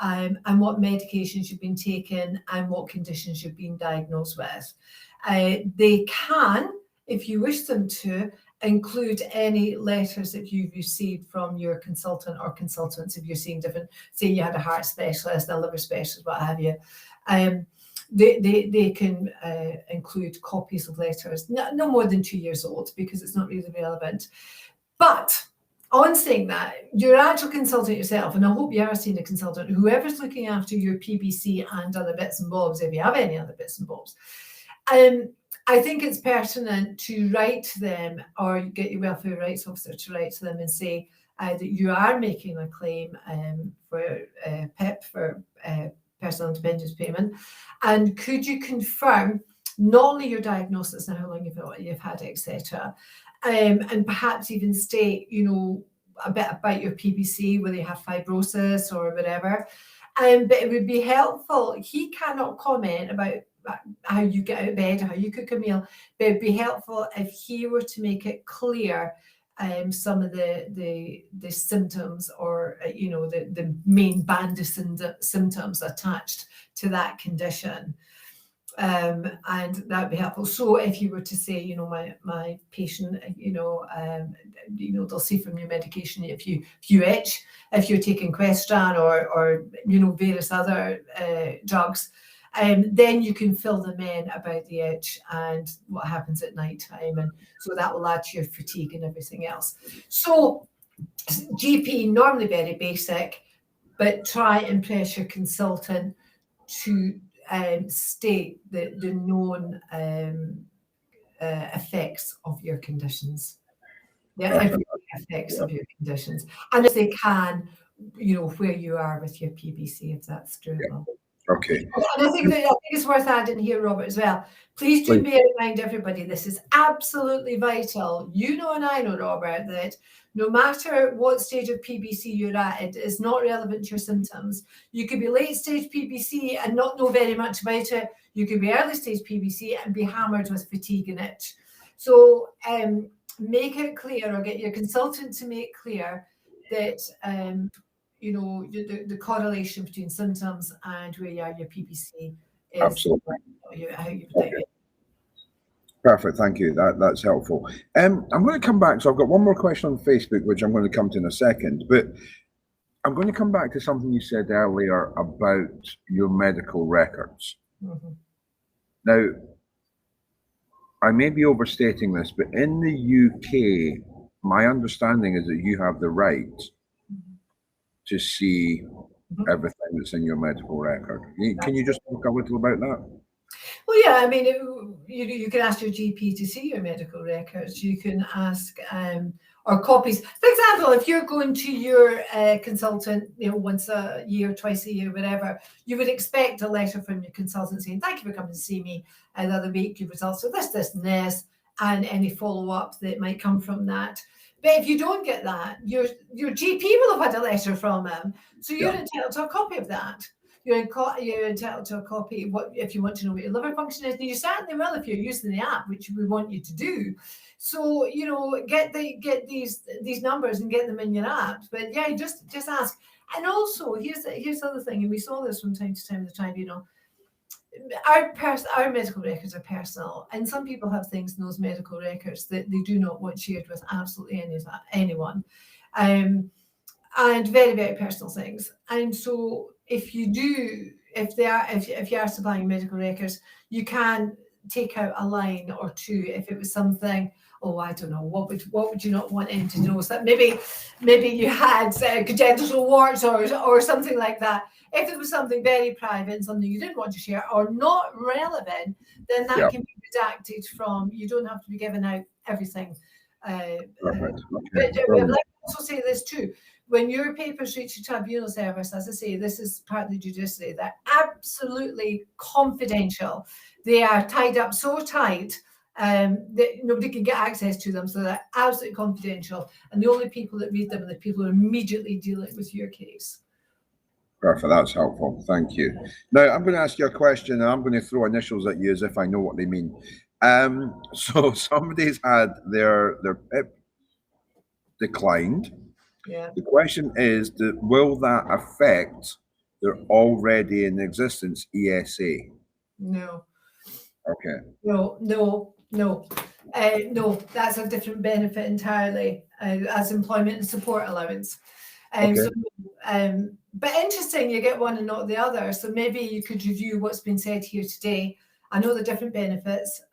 and what medications you've been taking and what conditions you've been diagnosed with. They can, if you wish them to, include any letters that you've received from your consultant or consultants if you're seeing different, say you had a heart specialist, a liver specialist, what have you. They can include copies of letters, no more than 2 years old, because it's not really relevant. But on saying that, your actual consultant yourself, and I hope you are seeing a consultant, whoever's looking after your PBC and other bits and bobs, if you have any other bits and bobs, I think it's pertinent to write to them or get your welfare rights officer to write to them and say that you are making a claim for PIP, for personal independence payment, and could you confirm not only your diagnosis and how long you've had it, etc., and perhaps even state, you know, a bit about your PBC, whether you have fibrosis or whatever. But it would be helpful. He cannot comment about how you get out of bed or how you cook a meal, but it'd be helpful if he were to make it clear some of the symptoms, or you know, the main band of symptoms attached to that condition. And that would be helpful. So if you were to say, you know, my patient, you know, they'll see from your medication if you itch, if you're taking Questran or you know, various other drugs, then you can fill them in about the itch and what happens at night time, and so that will add to your fatigue and everything else. So GP, normally very basic, but try and press your consultant to state the known effects of your conditions. Every effects of your conditions, and if they can, you know, where you are with your PBC, if that's doable. Okay. And I think it's worth adding here, Robert, as well. Please do bear in mind, everybody, this is absolutely vital. You know, and I know, Robert, that no matter what stage of PBC you're at, it is not relevant to your symptoms. You could be late stage PBC and not know very much about it. You could be early stage PBC and be hammered with fatigue and itch. So make it clear, or get your consultant to make clear that you know, the correlation between symptoms and where you are, your PBC is. Absolutely. How you predict it. Perfect, thank you. That's helpful. I'm going to come back. So I've got one more question on Facebook, which I'm going to come to in a second. But I'm going to come back to something you said earlier about your medical records. Mm-hmm. Now, I may be overstating this, but in the UK, my understanding is that you have the right to see everything that's in your medical record. Can you just talk a little about that? Well, yeah, I mean, you can ask your GP to see your medical records. You can ask, or copies. For example, if you're going to your consultant, you know, once a year, twice a year, whatever, you would expect a letter from your consultant saying, "Thank you for coming to see me the other week. Your results are this, and this," and any follow-up that might come from that. But if you don't get that, your GP will have had a letter from him, so you're entitled to a copy of that. you're entitled to a copy. What if you want to know what your liver function is? And you certainly will if you're using the app, which we want you to do. So get these numbers and get them in your app. But yeah, just ask. And also, here's the other thing, and we saw this from time to time in the tribunal. Our medical records are personal, and some people have things in those medical records that they do not want shared with absolutely anyone, and very, very personal things. And so, if you are supplying medical records, you can take out a line or two if it was something. Oh, I don't know. What would you not want him to know? So that maybe you had congenital warts or something like that. If it was something very private and something you didn't want to share or not relevant, then that can be redacted from. You don't have to be giving out everything. But I'd like to also say this too. When your papers reach the tribunal service, as I say, this is part of the judiciary. They're absolutely confidential. They are tied up so tight that nobody can get access to them, so they're absolutely confidential. And the only people that read them are the people who are immediately dealing with your case. Perfect, that's helpful. Thank you. Now I'm going to ask you a question, and I'm going to throw initials at you as if I know what they mean. So somebody's had their PIP declined. Yeah. The question is, will that affect their already in existence ESA? No. Okay. No. That's a different benefit entirely as employment and support allowance. Okay. But interesting, you get one and not the other. So maybe you could review what's been said here today. I know the different benefits,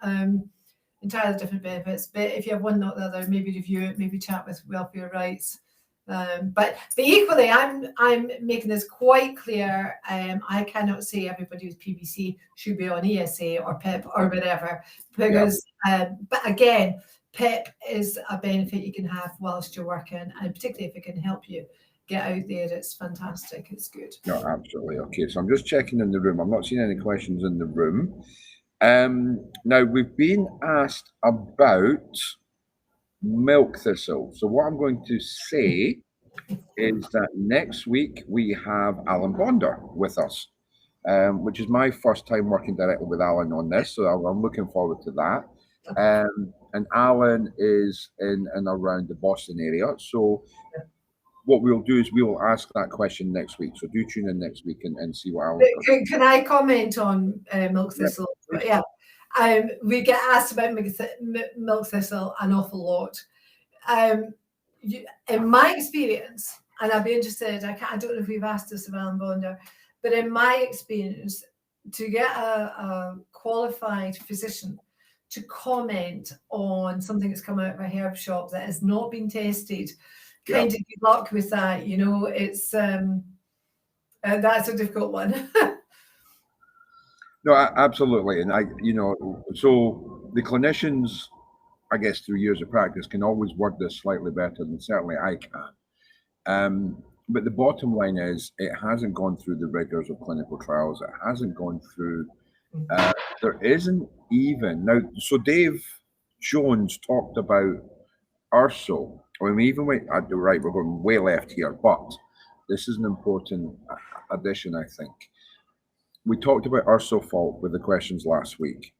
entirely different benefits. But if you have one, not the other, maybe review it. Maybe chat with welfare rights. But equally, I'm making this quite clear. I cannot say everybody with PBC should be on ESA or PIP or whatever, because but again, PIP is a benefit you can have whilst you're working, and particularly if it can help you get out there, it's fantastic. It's good. No, absolutely. Okay, so I'm just checking in the room. I'm not seeing any questions in the room. Now we've been asked about milk thistle. So what I'm going to say is that next week we have Alan Bonder with us, which is my first time working directly with Alan on this. So I'm looking forward to that. And Alan is in and around the Boston area. So what we'll do is we will ask that question next week. So do tune in next week and see what Alan Can I comment on milk thistle? Yeah. We get asked about milk thistle an awful lot. In my experience, and I'd be interested, I don't know if we've asked this of Alan Bonder, but in my experience, to get a qualified physician to comment on something that's come out of a herb shop that has not been tested, kind of good luck with that. It's that's a difficult one. No, absolutely. And so the clinicians, I guess through years of practice, can always word this slightly better than certainly I can. But the bottom line is it hasn't gone through the rigors of clinical trials. It hasn't gone through, there isn't even, now, so Dave Jones talked about URSO. I mean, even went, right, we're going way left here, but this is an important addition, I think. We talked about URSO fault with the questions last week.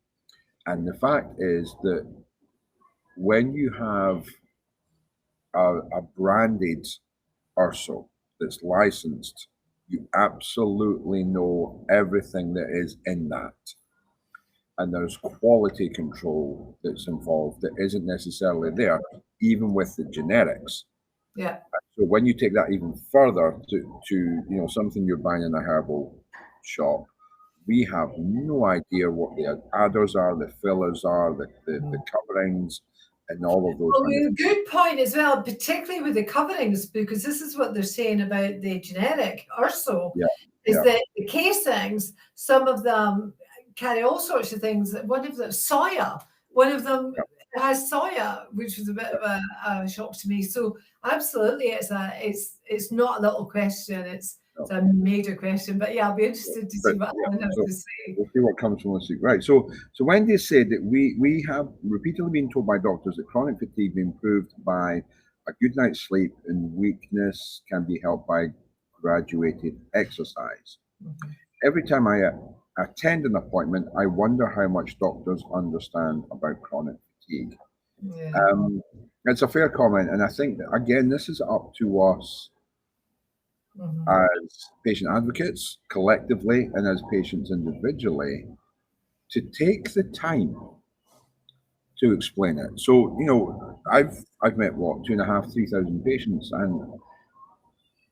And the fact is that when you have a branded URSO that's licensed, you absolutely know everything that is in that. And there's quality control that's involved that isn't necessarily there, even with the generics. Yeah. So when you take that even further to something you're buying in a herbal shop, we have no idea what the adders are, the fillers are, the coverings, and all of those. Well, good point as well, particularly with the coverings, because this is what they're saying about the generic URSO, that the casings, some of them carry all sorts of things. One of them, soya, one of them has soya, which was a bit of a shock to me. So absolutely, it's not a little question. It's a major question, but I'll be interested to see what Alan has to say. We'll see what comes from this week. Right. So Wendy said that we have repeatedly been told by doctors that chronic fatigue be improved by a good night's sleep, and weakness can be helped by graduated exercise. Every time I attend an appointment, I wonder how much doctors understand about chronic fatigue. Yeah. It's a fair comment, and I think that, again, this is up to us as patient advocates collectively and as patients individually to take the time to explain it. So, you know, I've met what, 2,500, 3,000 patients, and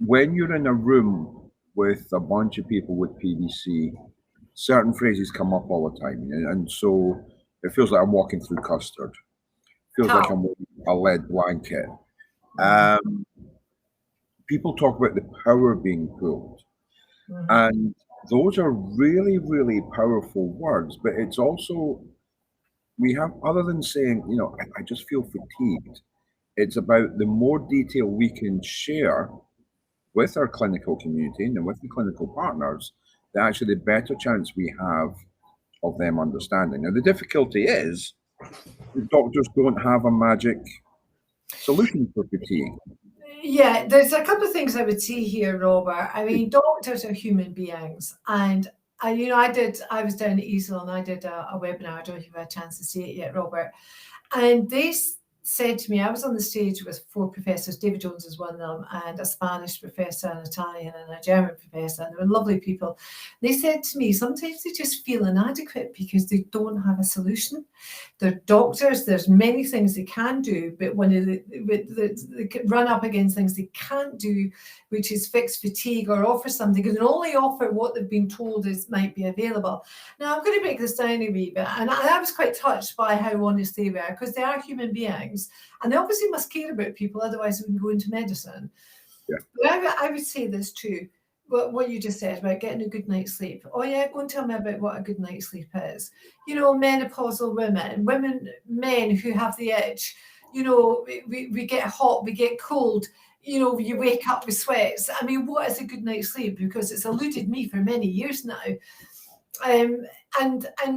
when you're in a room with a bunch of people with PBC, certain phrases come up all the time, and so it feels like I'm walking through custard. Feels like I'm wearing a lead blanket. People talk about the power being pulled, and those are really, really powerful words. But it's also, we have, other than saying, you know, I just feel fatigued, it's about the more detail we can share with our clinical community and with the clinical partners, the actually the better chance we have of them understanding. Now, the difficulty is doctors don't have a magic solution for fatigue. Yeah, there's a couple of things I would see here, Robert. I mean, doctors are human beings, and I was down at EASL and I did a webinar. I don't know if you've had a chance to see it yet, Robert. And they said to me, I was on the stage with 4 professors, David Jones is one of them, and a Spanish professor, an Italian, and a German professor, and they were lovely people. They said to me, sometimes they just feel inadequate because they don't have a solution. They're doctors, there's many things they can do, but when they run up against things they can't do, which is fix fatigue or offer something, they can only offer what they've been told is might be available. Now, I'm going to break this down a wee bit, and I was quite touched by how honest they were, because they are human beings, and they obviously must care about people, otherwise they wouldn't go into medicine. Yeah. But I would say this too, what you just said about getting a good night's sleep. Oh yeah, go and tell me about what a good night's sleep is. You know, menopausal men who have the itch, you know, we get hot, we get cold, you know, you wake up with sweats. I mean, what is a good night's sleep? Because it's eluded me for many years now. And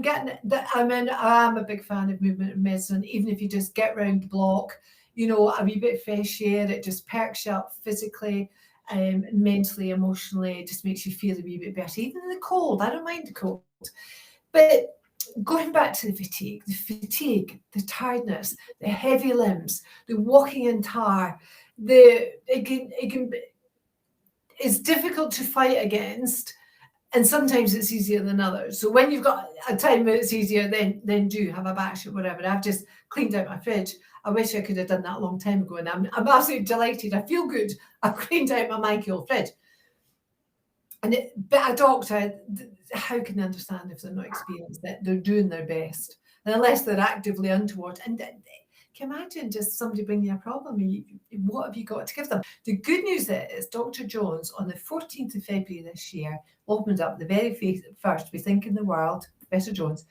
getting that, I mean, I'm a big fan of movement and medicine, even if you just get round the block, you know, a wee bit of fresh air, it just perks you up physically, mentally, emotionally, it just makes you feel a wee bit better. Even in the cold, I don't mind the cold. But going back to the fatigue, the tiredness, the heavy limbs, the walking in tar, it's difficult to fight against, and sometimes it's easier than others. So when you've got a time where it's easier, then do have a batch or whatever. I've just cleaned out my fridge. I wish I could have done that a long time ago, and I'm absolutely delighted. I feel good. I've cleaned out my manky fridge. But a doctor, how can they understand if they're not experienced that they're doing their best, and unless they're actively untoward? And can you imagine just somebody bringing you a problem? What have you got to give them? The good news is Dr. Jones on the 14th of February this year opened up the very first We Think in the World, Professor Jones,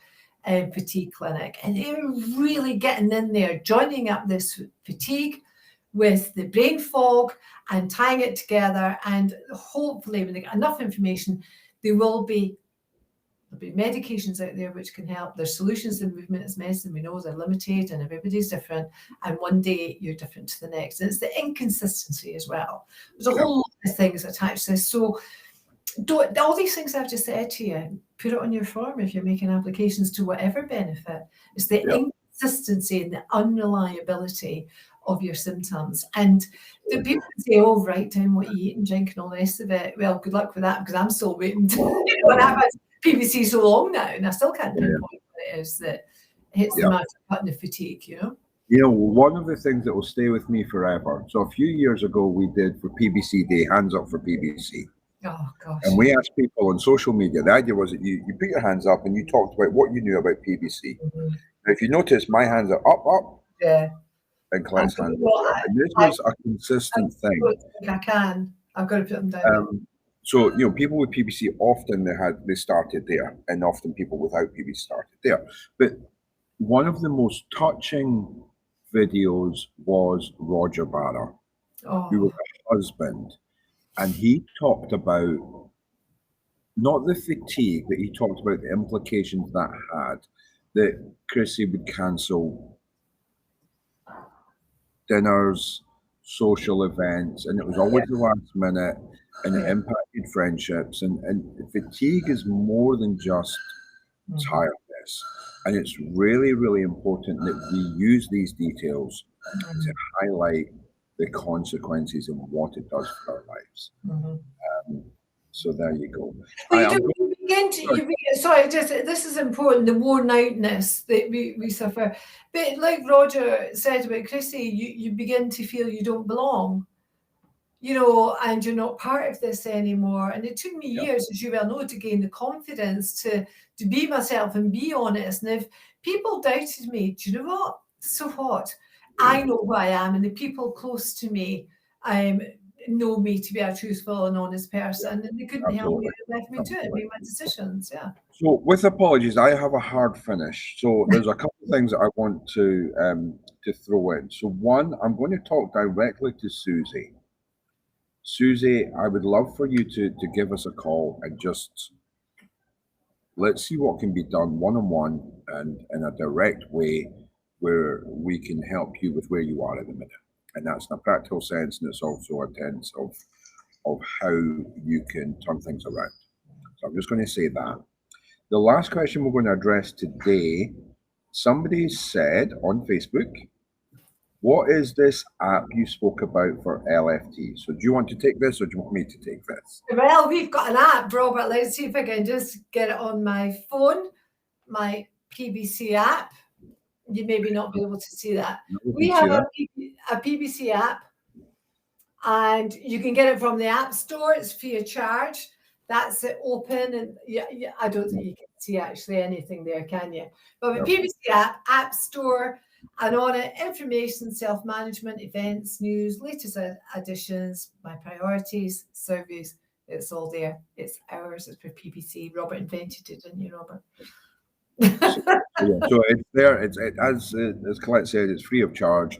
fatigue clinic, and they're really getting in there, joining up this fatigue with the brain fog and tying it together, and hopefully when they get enough information, there'll be medications out there which can help. There's solutions in movement as medicine. We know they're limited and everybody's different, and one day you're different to the next. And it's the inconsistency as well. There's a whole lot of things attached to this. So all these things I've just said to you, put it on your form if you're making applications to whatever benefit. It's the inconsistency and the unreliability of your symptoms. And the people say, oh, write down what you eat and drink and all the rest of it. Well, good luck with that, because I'm still waiting. But I've had PBC so long now, and I still can't pinpoint what it is that hits the magic button of fatigue, you know? You know, one of the things that will stay with me forever. So a few years ago, we did for PBC Day, Hands Up for PBC. Oh, gosh. And we asked people on social media, the idea was that you put your hands up and you talked about what you knew about PBC. Now, if you notice, my hands are up. Yeah. And Colette's hands are up. And this was a consistent thing. I can. I've got to put them down. So, you know, people with PBC, often they started there, and often people without PBC started there. But one of the most touching videos was Roger Barra, who was a husband. And he talked about not the fatigue, but he talked about the implications that had, that Chrissy would cancel dinners, social events, and it was always the last minute, and it impacted friendships. And fatigue is more than just tiredness. And it's really, really important that we use these details to highlight the consequences and what it does for our lives. So there you go. Well, you begin to, this is important, the worn outness that we suffer. But like Roger said about Chrissy, you begin to feel you don't belong, you know, and you're not part of this anymore. And it took me years, as you well know, to gain the confidence to be myself and be honest. And if people doubted me, do you know what? So what? I know who I am, and the people close to me know me to be a truthful and honest person, and they couldn't help me and left me to it, make my decisions. Yeah. So with apologies, I have a hard finish. So there's a couple of things that I want to throw in. So one, I'm going to talk directly to Susie. Susie, I would love for you to give us a call and just let's see what can be done one-on-one and in a direct way where we can help you with where you are at the minute. And that's in a practical sense, and it's also a sense of how you can turn things around. So I'm just going to say that. The last question we're going to address today, somebody said on Facebook, what is this app you spoke about for LFT? So do you want to take this or do you want me to take this? Well, we've got an app, Robert. Let's see if I can just get it on my phone, my PBC app. You maybe not be able to see that. We have a PBC app, and you can get it from the App Store. It's free of charge. That's it, open, and I don't think you can see actually anything there, can you? But the PBC app Store, and on it, information, self-management, events, news, latest additions, my priorities, surveys. It's all there. It's ours. It's for PBC. Robert invented it, didn't you, Robert? So it's there. It's as Collette said, it's free of charge,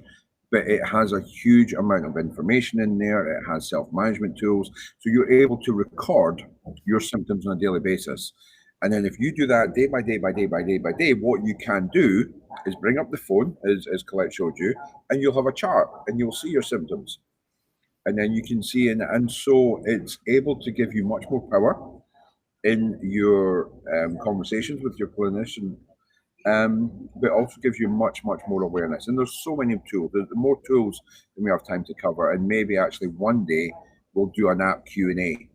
but it has a huge amount of information in there. It has self-management tools, so you're able to record your symptoms on a daily basis. And then if you do that day by day by day by day by day, what you can do is bring up the phone, as Collette showed you, and you'll have a chart and you'll see your symptoms, and then you can see, and so it's able to give you much more power in your conversations with your clinician, but also gives you much more awareness. And there's so many tools. There's more tools than we have time to cover. And maybe actually one day we'll do an app Q&A.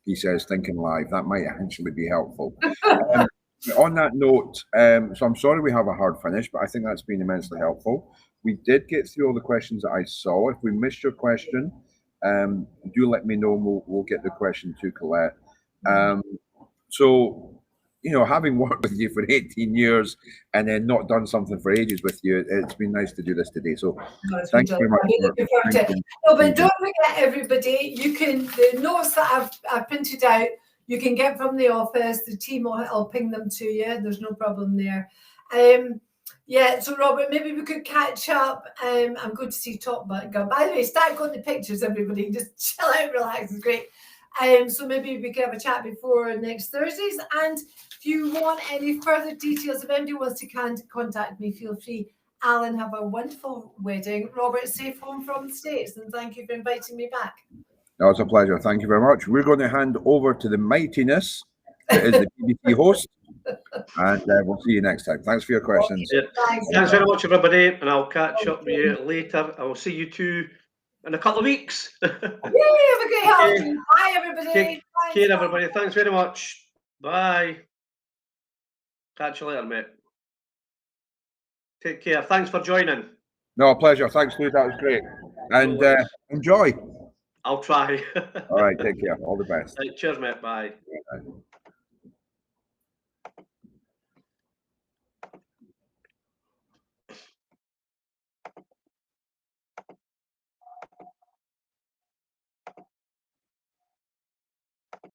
He says, thinking live. That might actually be helpful. On that note, so I'm sorry we have a hard finish, but I think that's been immensely helpful. We did get through all the questions that I saw. If we missed your question, do let me know, and we'll get the question to Collette. So, you know, having worked with you for 18 years and then not done something for ages with you, it's been nice to do this today. So thank you very much. No, but don't forget, everybody, you can, the notes that I've printed out, you can get from the office. The team will ping them to you. There's no problem there. Yeah, so Robert, maybe we could catch up. I'm going to see Top Gun. By the way, start going to pictures, everybody. Just chill out, relax. It's great. So maybe we can have a chat before next Thursdays. And if you want any further details, if anybody wants to contact me, feel free. Alan, have a wonderful wedding. Robert, safe home from the States. And thank you for inviting me back. That was a pleasure. Thank you very much. We're going to hand over to the mightiness that is the PBC host. And we'll see you next time. Thanks for your questions. Yeah. Thanks very much, everybody. And I'll catch up with you later. I will see you two in a couple of weeks. Yay, have a great holiday. Bye, everybody. Take care, everybody. Thanks very much. Bye. Catch you later, mate. Take care. Thanks for joining. No, a pleasure. Thanks, Lou. That was great. And enjoy. I'll try. All right. Take care. All the best. Right, cheers, mate. Bye. Bye.